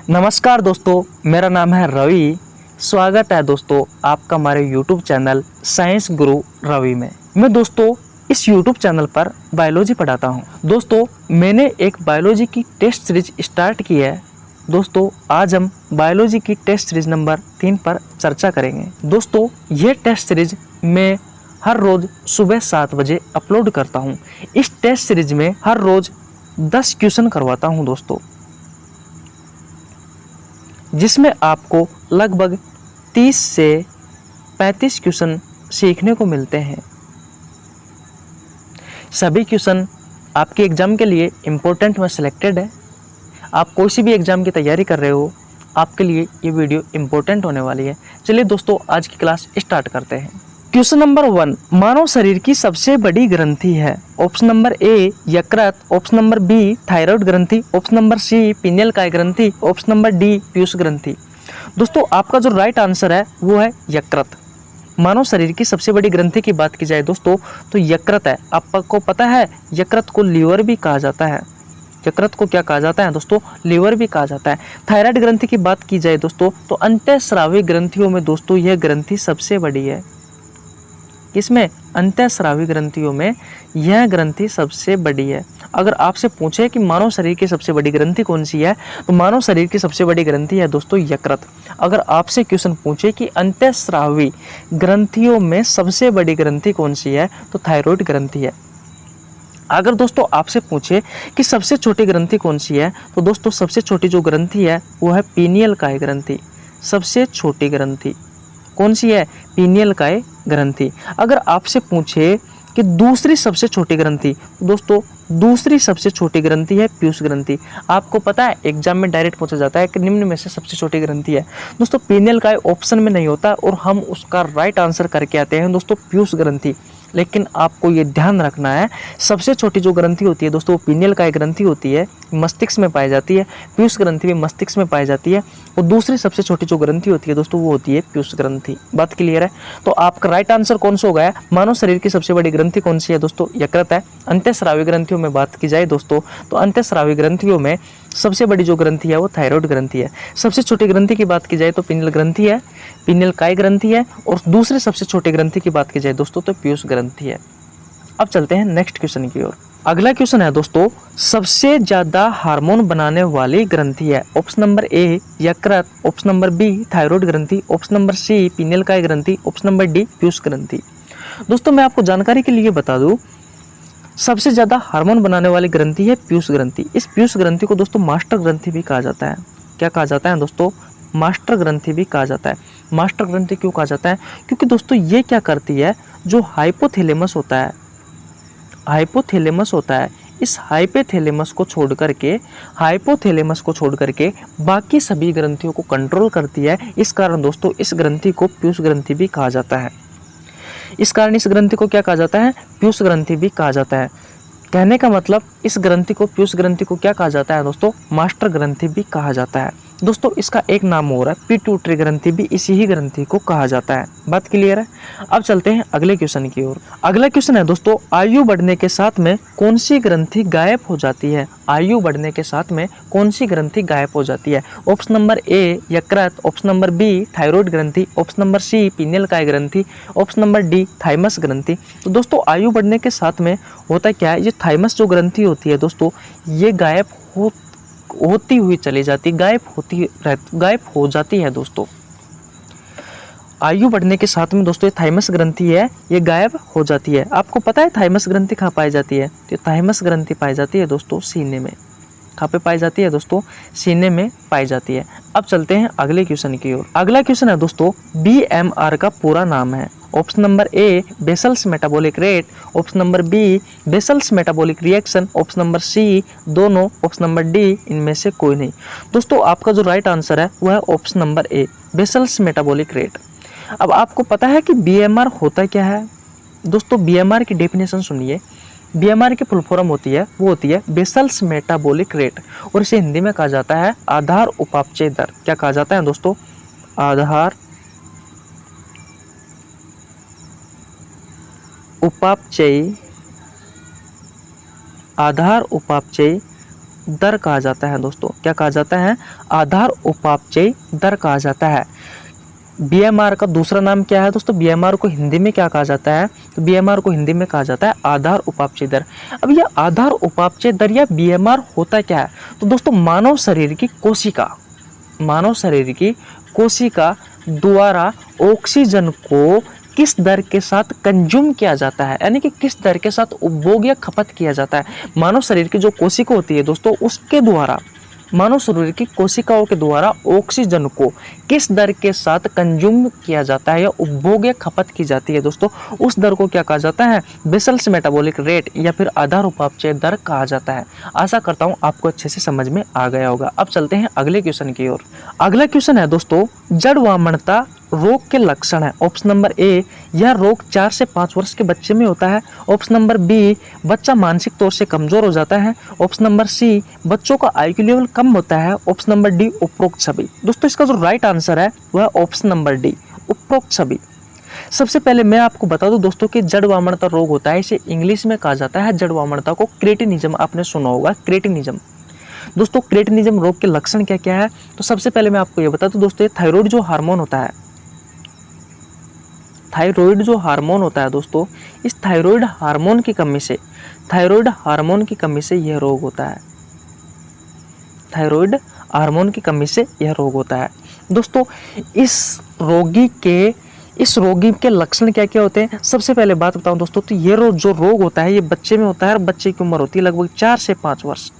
नमस्कार दोस्तों, मेरा नाम है रवि। स्वागत है दोस्तों आपका हमारे YouTube चैनल साइंस गुरु रवि में। मैं दोस्तों इस YouTube चैनल पर बायोलॉजी पढ़ाता हूं। दोस्तों मैंने एक बायोलॉजी की टेस्ट सीरीज स्टार्ट की है। दोस्तों आज हम बायोलॉजी की टेस्ट सीरीज नंबर 3 पर चर्चा करेंगे। दोस्तों ये टेस्ट सीरीज मैं हर रोज सुबह 7 बजे अपलोड करता हूं। इस टेस्ट सीरीज में हर रोज 10 क्वेश्चन करवाता हूं दोस्तों, जिसमें आपको लगभग 30 से 35 क्वेश्चन सीखने को मिलते हैं। सभी क्वेश्चन आपके एग्ज़ाम के लिए इम्पोर्टेंट व सिलेक्टेड है। आप कोई सी भी एग्ज़ाम की तैयारी कर रहे हो, आपके लिए ये वीडियो इम्पोर्टेंट होने वाली है। चलिए दोस्तों आज की क्लास स्टार्ट करते हैं। क्वेश्चन नंबर 1, मानव शरीर की सबसे बड़ी ग्रंथि है। ऑप्शन नंबर ए यकृत, ऑप्शन नंबर बी थायराइड ग्रंथि, ऑप्शन नंबर सी पीनियल काय ग्रंथि, ऑप्शन नंबर डी पीयूष ग्रंथि। दोस्तों आपका जो राइट आंसर है वो है यकृत। मानव शरीर की सबसे बड़ी ग्रंथि की बात की जाए दोस्तों तो यकृत है। आपको पता है यकृत को लीवर भी कहा जाता है। यकृत को क्या कहा जाता है दोस्तों? लीवर भी कहा जाता है। थायराइड ग्रंथि की बात की जाए दोस्तों तो अंतःस्रावी ग्रंथियों में दोस्तों यह ग्रंथि सबसे बड़ी है। इसमें अंतःस्रावी ग्रंथियों में यह ग्रंथि सबसे बड़ी है। अगर आपसे पूछे कि मानव शरीर की सबसे बड़ी ग्रंथि कौन सी है तो मानव शरीर की सबसे बड़ी ग्रंथि है दोस्तों यकृत। अगर आपसे क्वेश्चन पूछे कि अंतःस्रावी ग्रंथियों में सबसे बड़ी ग्रंथि कौन सी है तो थायराइड ग्रंथि है। अगर दोस्तों आपसे पूछे कि सबसे छोटी ग्रंथि कौन सी है तो दोस्तों सबसे छोटी जो ग्रंथि है वो है पीनियल काय ग्रंथि। सबसे छोटी ग्रंथि कौन सी है? पीनियल काय ग्रंथि। अगर आपसे पूछे कि दूसरी सबसे छोटी ग्रंथि, दोस्तों दूसरी सबसे छोटी ग्रंथि है पीयूष ग्रंथि। आपको पता है एग्जाम में डायरेक्ट पूछा जाता है कि निम्न में से सबसे छोटी ग्रंथि है। दोस्तों पीनियल काय ऑप्शन में नहीं होता और हम उसका राइट आंसर करके आते हैं दोस्तों पीयूष ग्रंथि। लेकिन आपको ये ध्यान रखना है सबसे छोटी जो ग्रंथि होती है दोस्तों वो पीनियल काय ग्रंथि होती है, मस्तिष्क में पाई जाती है। पीयूष ग्रंथि भी मस्तिष्क में पाई जाती है। और दूसरी सबसे छोटी जो ग्रंथि होती है दोस्तों वो होती है पीयूष ग्रंथि। बात क्लियर है? तो आपका राइट आंसर कौन सा हो गया? मानव शरीर की सबसे बड़ी ग्रंथि कौन सी है दोस्तों? यकृत है। अंतःस्रावी ग्रंथियों में बात की जाए दोस्तों तो अंतःस्रावी ग्रंथियों में सबसे बड़ी जो ग्रंथि है वो थायराइड ग्रंथि है। सबसे छोटी ग्रंथि की बात की जाए तो पीनियल ग्रंथि है, पीनियल काय ग्रंथि है। और दूसरी सबसे छोटी ग्रंथि की बात की जाए दोस्तों तो पीयूष ग्रंथि है। अब चलते हैं नेक्स्ट क्वेश्चन की ओर। अगला क्वेश्चन है दोस्तों सबसे ज्यादा हार्मोन बनाने वाली ग्रंथि है। ऑप्शन नंबर ए यकृत, ऑप्शन नंबर बी थायराइड ग्रंथि, ऑप्शन नंबर सी पीनियल काय ग्रंथि, ऑप्शन नंबर डी पीयूष ग्रंथि। दोस्तों मैं आपको जानकारी के लिए बता दूं सबसे ज्यादा हार्मोन बनाने वाली ग्रंथि है पीयूष ग्रंथि। इस पीयूष ग्रंथि को दोस्तों मास्टर ग्रंथि भी कहा जाता है। क्या कहा जाता है दोस्तों? मास्टर ग्रंथि भी कहा जाता है। मास्टर ग्रंथि क्यों कहा जाता है? क्योंकि दोस्तों ये क्या करती है, जो हाइपोथैलेमस होता है, हाइपोथैलेमस होता है, इस हाइपोथैलेमस को छोड़ करके बाकी सभी ग्रंथियों को कंट्रोल करती है। इस कारण दोस्तों इस ग्रंथि को पीयूष ग्रंथि भी कहा जाता है। इस कारण इस ग्रंथि को क्या कहा जाता है? पीयूष ग्रंथि भी कहा जाता है। कहने का मतलब इस ग्रंथि को, पीयूष ग्रंथि को क्या कहा जाता है दोस्तों? मास्टर ग्रंथि भी कहा जाता है। दोस्तों इसका एक नाम और है पिट्यूटरी ग्रंथि, भी इसी ही ग्रंथि को कहा जाता है। बात क्लियर है? अब चलते हैं अगले क्वेश्चन की ओर। अगला क्वेश्चन है दोस्तों आयु बढ़ने के साथ में कौन सी ग्रंथि गायब हो जाती है? आयु बढ़ने के साथ में कौन सी ग्रंथि गायब हो जाती है? ऑप्शन नंबर ए यकृत, ऑप्शन नंबर बी थायराइड ग्रंथि, ऑप्शन नंबर सी पीनियल काय ग्रंथि, ऑप्शन नंबर डी थाइमस ग्रंथि। तो दोस्तों आयु बढ़ने के साथ में होता क्या है, ये थाइमस जो ग्रंथि होती है दोस्तों ये गायब होती हुई चली जाती, गायब हो जाती है दोस्तों। आयु बढ़ने के साथ में दोस्तों ये थाइमस ग्रंथि है ये गायब हो जाती है। आपको पता है थाइमस ग्रंथि कहाँ पाई जाती है? तो थाइमस ग्रंथि पाई जाती है दोस्तों सीने में। कहाँ पे पाई जाती है दोस्तों? सीने में पाई जाती है। अब चलते हैं अगले क्वेश्चन की ओर। अगला क्वेश्चन है दोस्तों BMR का पूरा नाम है। Option number A basals metabolic rate, option number B basals metabolic reaction, option number C दोनों, ऑप्शन नंबर डी इनमें से कोई नहीं। दोस्तों आपका जो राइट आंसर है वह है option number A basals metabolic rate. अब आपको पता है कि BMR होता क्या है? दोस्तों BMR की डेफिनेशन सुनिए। BMR की फुल फॉर्म होती है वो होती है बेसल्स मेटाबॉलिक रेट, और इसे हिंदी में कहा जाता है आधार उपापचय दर। क्या कहा जाता है दोस्तों? आधार उपापचय दर कहा जाता है दोस्तों। क्या कहा जाता है? आधार उपापचय दर कहा जाता है। बीएमआर का दूसरा नाम क्या है दोस्तों? बीएमआर को हिंदी में क्या कहा जाता है? तो बीएमआर को हिंदी में कहा जाता है आधार उपापचय दर। अब यह आधार उपापचय दर या बीएमआर होता क्या है? तो दोस्तों मानव शरीर की कोशिका द्वारा ऑक्सीजन को किस दर के साथ कंज्यूम किया जाता है, यानी कि किस दर के साथ उपभोग या खपत किया जाता है। मानव शरीर की जो कोशिका होती है दोस्तों, उसके द्वारा, मानव शरीर की कोशिकाओं के द्वारा ऑक्सीजन को किस दर के साथ कंज्यूम किया जाता है या उपभोग या खपत की जाती है दोस्तों, उस दर को क्या कहा जाता है? बेसल्स मेटाबॉलिक रेट या फिर आधार उपापचय दर कहा जाता है। आशा करता हूं आपको अच्छे से समझ में आ गया होगा। अब चलते हैं अगले क्वेश्चन की ओर। अगला क्वेश्चन है दोस्तों, जड़वामनता रोग के लक्षण है। ऑप्शन नंबर ए, यह रोग 4 से 5 वर्ष के बच्चे में होता है। ऑप्शन नंबर बी, बच्चा मानसिक तौर से कमजोर हो जाता है। ऑप्शन नंबर सी, बच्चों का आईक्यू लेवल कम होता है। ऑप्शन नंबर डी, उपरोक्त सभी। दोस्तों इसका जो राइट आंसर है वह ऑप्शन नंबर डी, उपरोक्त सभी। सबसे पहले मैं आपको बता दूं दोस्तों कि जड़वामनता रोग होता है, इसे इंग्लिश में कहा जाता है जड़वामनता को क्रेटिनिज्म। आपने सुना होगा क्रेटिनिज्म। दोस्तों क्रेटिनिज्म रोग के लक्षण क्या क्या है? तो सबसे पहले मैं आपको ये बता दूं दोस्तों, थायराइड जो हार्मोन होता है, थायराइड जो हार्मोन होता है दोस्तों, इस थायराइड हार्मोन की कमी से यह रोग होता है। थायराइड हार्मोन की कमी से यह रोग होता है दोस्तों। इस रोगी के लक्षण क्या क्या होते हैं? सबसे पहले बात बताऊं दोस्तों, तो ये जो रोग होता है ये बच्चे में होता है और बच्चे की उम्र होती है लगभग 4 से 5 वर्ष।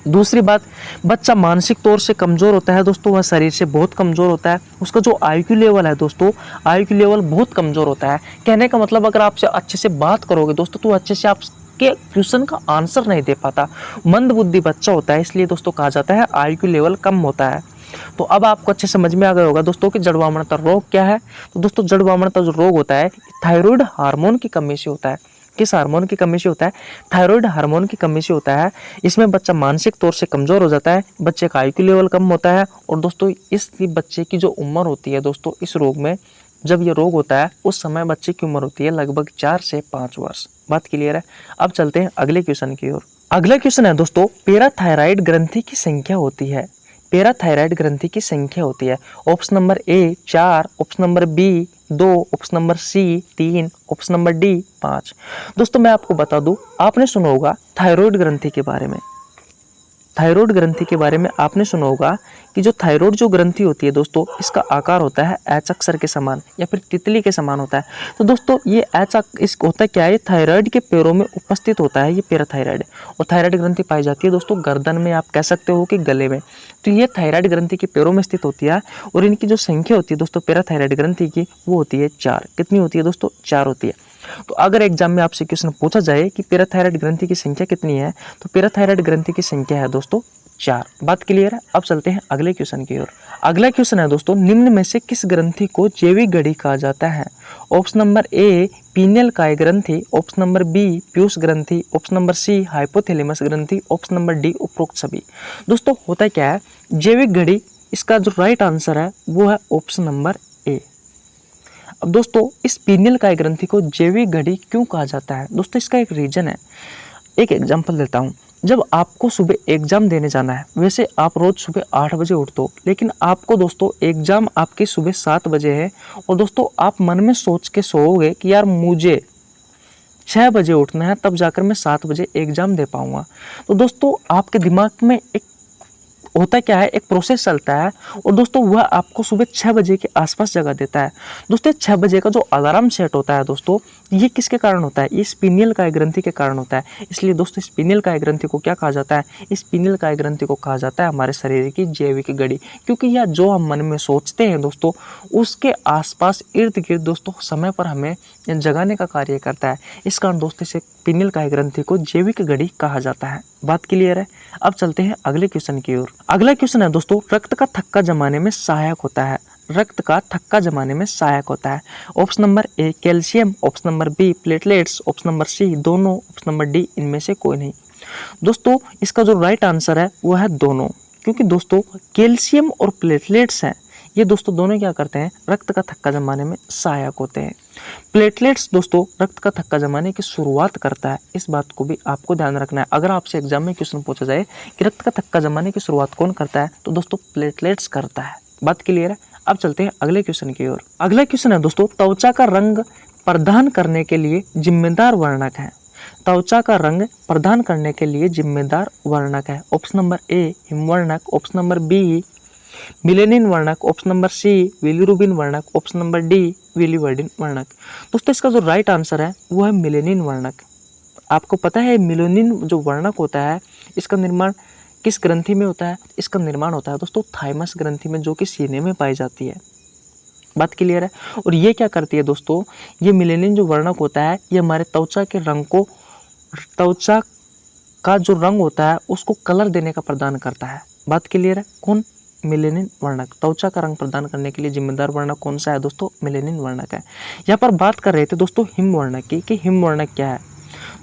दूसरी बात, बच्चा मानसिक तौर से कमजोर होता है दोस्तों, वह शरीर से बहुत कमजोर होता है। उसका जो आईक्यू लेवल है दोस्तों, आईक्यू लेवल बहुत कमजोर होता है। कहने का मतलब अगर आपसे अच्छे से बात करोगे दोस्तों तो अच्छे से आपके क्वेश्चन का आंसर नहीं दे पाता। मंद बुद्धि बच्चा होता है, इसलिए दोस्तों कहा जाता है आईक्यू लेवल कम होता है। तो अब आपको अच्छे समझ में आ गया होगा दोस्तों कि जड़वामनता रोग क्या है। तो दोस्तों जड़वामनता जो रोग होता है थायराइड हार्मोन की कमी से होता है। किस हार्मोन की कमी से होता है? थायराइड हार्मोन की कमी से होता है। इसमें बच्चा मानसिक तौर से कमजोर हो जाता है, बच्चे का आईक्यू लेवल कम होता है और दोस्तों इस बच्चे की जो उम्र होती है दोस्तों, इस रोग में जब ये रोग होता है उस समय बच्चे की उम्र होती है लगभग 4 से 5 वर्ष। बात क्लियर है? अब चलते हैं अगले क्वेश्चन की ओर। अगला क्वेश्चन है दोस्तों, पैराथायराइड ग्रंथि की संख्या होती है। पैराथायराइड ग्रंथि की संख्या होती है। Option number A 4, option number B 2, option number C 3, option number D 5। दोस्तों मैं आपको बता दूं, आपने सुना होगा थायराइड ग्रंथि के बारे में। थायराइड ग्रंथि के बारे में आपने सुना होगा कि जो थायराइड जो ग्रंथि होती है दोस्तों, इसका आकार होता है एच अक्षर के समान या फिर तितली के समान होता है। तो दोस्तों ये इसको होता क्या है? थायराइड के पैरों में उपस्थित होता है ये पैराथायराइड। और थायराइड ग्रंथि पाई जाती है दोस्तों गर्दन में, आप कह सकते हो कि गले में। तो ये थायराइड ग्रंथि के पैरों में स्थित होती है और इनकी जो संख्या होती है दोस्तों पैराथायराइड ग्रंथि की, वो होती है 4। कितनी होती है दोस्तों? 4 होती है। तो अगर एग्जाम में आपसे क्वेश्चन पूछा जाए कि पैराथायराइड ग्रंथि की संख्या कितनी है, तो पैराथायराइड ग्रंथि की संख्या है दोस्तों 4। बात क्लियर है? अब चलते हैं अगले क्वेश्चन की ओर। अगला क्वेश्चन है दोस्तों, निम्न में से किस ग्रंथि को जैविक घड़ी कहा जाता है? ऑप्शन नंबर ए पीनियल काय ग्रंथि, ऑप्शन नंबर बी पीयूष ग्रंथि, ऑप्शन नंबर सी हाइपोथैलेमस ग्रंथि, ऑप्शन नंबर डी उपरोक्त सभी। दोस्तों होता क्या है, जैविक घड़ी, इसका जो राइट आंसर है वो है ऑप्शन नंबर ए। अब दोस्तों इस पीनियल काय ग्रंथि को जैविक घड़ी क्यों कहा जाता है? दोस्तों इसका एक रीजन है। एक एग्जांपल देता हूँ। जब आपको सुबह एग्जाम देने जाना है, वैसे आप रोज सुबह 8 बजे उठते हो, लेकिन आपको दोस्तों एग्जाम आपकी सुबह 7 बजे है और दोस्तों आप मन में सोच के सोओगे कि यार मुझे 6 बजे उठना है, तब जाकर मैं 7 बजे एग्जाम दे पाऊंगा। तो दोस्तों आपके दिमाग में एक होता क्या है, एक प्रोसेस चलता है और दोस्तों वह आपको सुबह 6 बजे के आसपास जगा देता है। दोस्तों 6 बजे का जो अलार्म सेट होता है दोस्तों, ये किसके कारण होता है? ये स्पिनियल काय ग्रंथि के कारण होता है। इसलिए दोस्तों स्पिनियल काय ग्रंथि को क्या कहा जाता है? स्पिनियल काय ग्रंथि को कहा जाता है हमारे शरीर की जैविक घड़ी, क्योंकि यह जो हम मन में सोचते हैं दोस्तों, उसके आसपास इर्द गिर्द दोस्तों समय पर हमें जगाने का कार्य करता है। इस कारण दोस्तों से स्पिनियल काय ग्रंथि को जैविक घड़ी कहा जाता है। बात क्लियर है? अब चलते हैं अगले क्वेश्चन की ओर। अगला क्वेश्चन है दोस्तों, रक्त का थक्का जमाने में सहायक होता है। रक्त का थक्का जमाने में सहायक होता है। Option number A calcium, option number B platelets, option number C दोनों, ऑप्शन नंबर डी इनमें से कोई नहीं। दोस्तों इसका जो राइट आंसर है वो है दोनों, क्योंकि दोस्तों कैल्शियम और प्लेटलेट्स हैं, ये दोस्तों दोनों क्या करते हैं, रक्त का थक्का जमाने में सहायक होते हैं। प्लेटलेट्स दोस्तों रक्त का थक्का जमाने की शुरुआत करता है, इस बात को भी आपको ध्यान रखना है। अगर आपसे एग्जाम में क्वेश्चन पूछा जाए कि रक्त का थक्का जमाने की शुरुआत कौन करता है, तो दोस्तों प्लेटलेट्स करता है। बात क्लियर है। अब चलते हैं अगले क्वेश्चन की ओर। अगला क्वेश्चन है दोस्तों, त्वचा का रंग प्रदान करने के लिए जिम्मेदार वर्णक है। त्वचा का रंग प्रदान करने के लिए जिम्मेदार वर्णक है। ऑप्शन नंबर ए हिमवर्णक, ऑप्शन नंबर बी मिलेनिन वर्णक, ऑप्शन नंबर सी बिलिरुबिन वर्णक, ऑप्शन नंबर डी बिलिवर्डिन वर्णक। दोस्तों इसका जो राइट आंसर है वो है मिलेनिन वर्णक। आपको पता है मिलेनिन जो वर्णक होता है इसका निर्माण किस ग्रंथि में होता है? इसका निर्माण होता है दोस्तों थाइमस ग्रंथि में, जो कि सीने में पाई जाती है। बात क्लियर है। और ये क्या करती है दोस्तों, ये मिलेनिन जो वर्णक होता है ये हमारे त्वचा के रंग को, त्वचा का जो रंग होता है उसको कलर देने का प्रदान करता है। बात क्लियर है। कौन? मिलेनिन वर्णक। त्वचा का रंग प्रदान करने के लिए जिम्मेदार वर्णक कौन सा है दोस्तों? मिलेनिन वर्णक है। यहाँ पर बात कर रहे थे दोस्तों हिम वर्णक की, कि हिम वर्णक क्या है।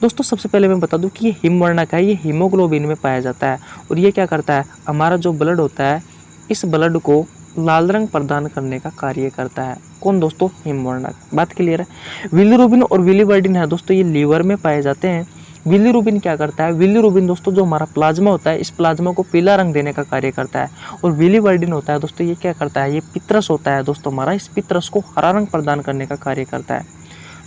दोस्तों सबसे पहले मैं बता दूं कि ये हिम वर्णक है, ये हीमोग्लोबिन में पाया जाता है और ये क्या करता है, हमारा जो ब्लड होता है इस ब्लड को लाल रंग प्रदान करने का कार्य करता है। कौन दोस्तों? हिम वर्णक। बात क्लियर है। बिलिरुबिन और बिलिवर्डिन है दोस्तों, ये लीवर में पाए जाते हैं। बिलिरुबिन क्या करता है, बिलिरुबिन दोस्तों जो हमारा प्लाज्मा होता है इस प्लाज्मा को पीला रंग देने का कार्य करता है। और बिलिवर्डिन होता है दोस्तों, ये क्या करता है, ये पित्रस होता है दोस्तों हमारा, इस पित्रस को हरा रंग प्रदान करने का कार्य करता है।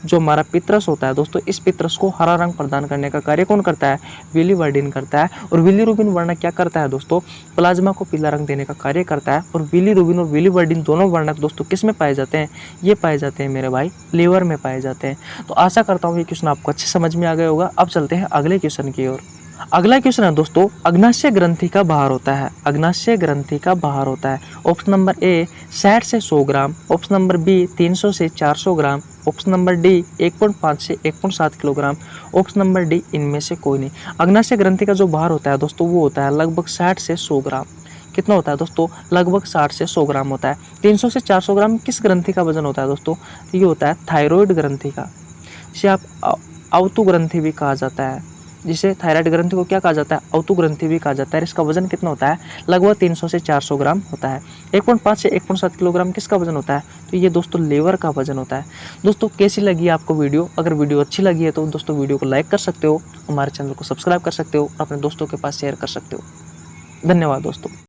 जो हमारा पित्रस होता है दोस्तों, इस पित्रस को हरा रंग प्रदान करने का कार्य कौन करता है? बिलिवर्डिन करता है। और बिलिरुबिन वर्णक क्या करता है दोस्तों? प्लाज्मा को पीला रंग देने का कार्य करता है। और बिलिरुबिन और बिलिवर्डिन दोनों वर्णक दोस्तों किस में पाए जाते हैं? ये पाए जाते हैं मेरे भाई लीवर में पाए जाते हैं। तो आशा करता हूँ ये क्वेश्चन आपको अच्छे समझ में आ गया होगा। अब चलते हैं अगले क्वेश्चन की ओर। अगला क्वेश्चन है दोस्तों, अग्नाशय ग्रंथि का बाहर होता है। अग्नाशय ग्रंथि का बाहर होता है। ऑप्शन नंबर ए 60 से 100 ग्राम, ऑप्शन नंबर बी 300 से 400 ग्राम, ऑप्शन नंबर डी 1.5 से 1.7 किलोग्राम, ऑप्शन नंबर डी इनमें से कोई नहीं। अग्नाशय ग्रंथि का जो बाहर होता है दोस्तों वो होता है लगभग 60 से 100 ग्राम। कितना होता है दोस्तों? लगभग 60 से 100 ग्राम होता है। 300 से 400 ग्राम किस ग्रंथि का वजन होता है दोस्तों? ये होता है थायराइड ग्रंथि का, जिसे आप अवतु ग्रंथि भी कहा जाता है। जिसे थायराइड ग्रंथि को क्या कहा जाता है? अवतु ग्रंथि भी कहा जाता है। इसका वजन कितना होता है? लगभग 300 से 400 ग्राम होता है। 1.5 से 1.7 किलोग्राम किसका वजन होता है? तो ये दोस्तों लीवर का वजन होता है। दोस्तों कैसी लगी आपको वीडियो? अगर वीडियो अच्छी लगी है तो दोस्तों वीडियो को लाइक कर सकते हो, हमारे चैनल को सब्सक्राइब कर सकते हो और अपने दोस्तों के पास शेयर कर सकते हो। धन्यवाद दोस्तों।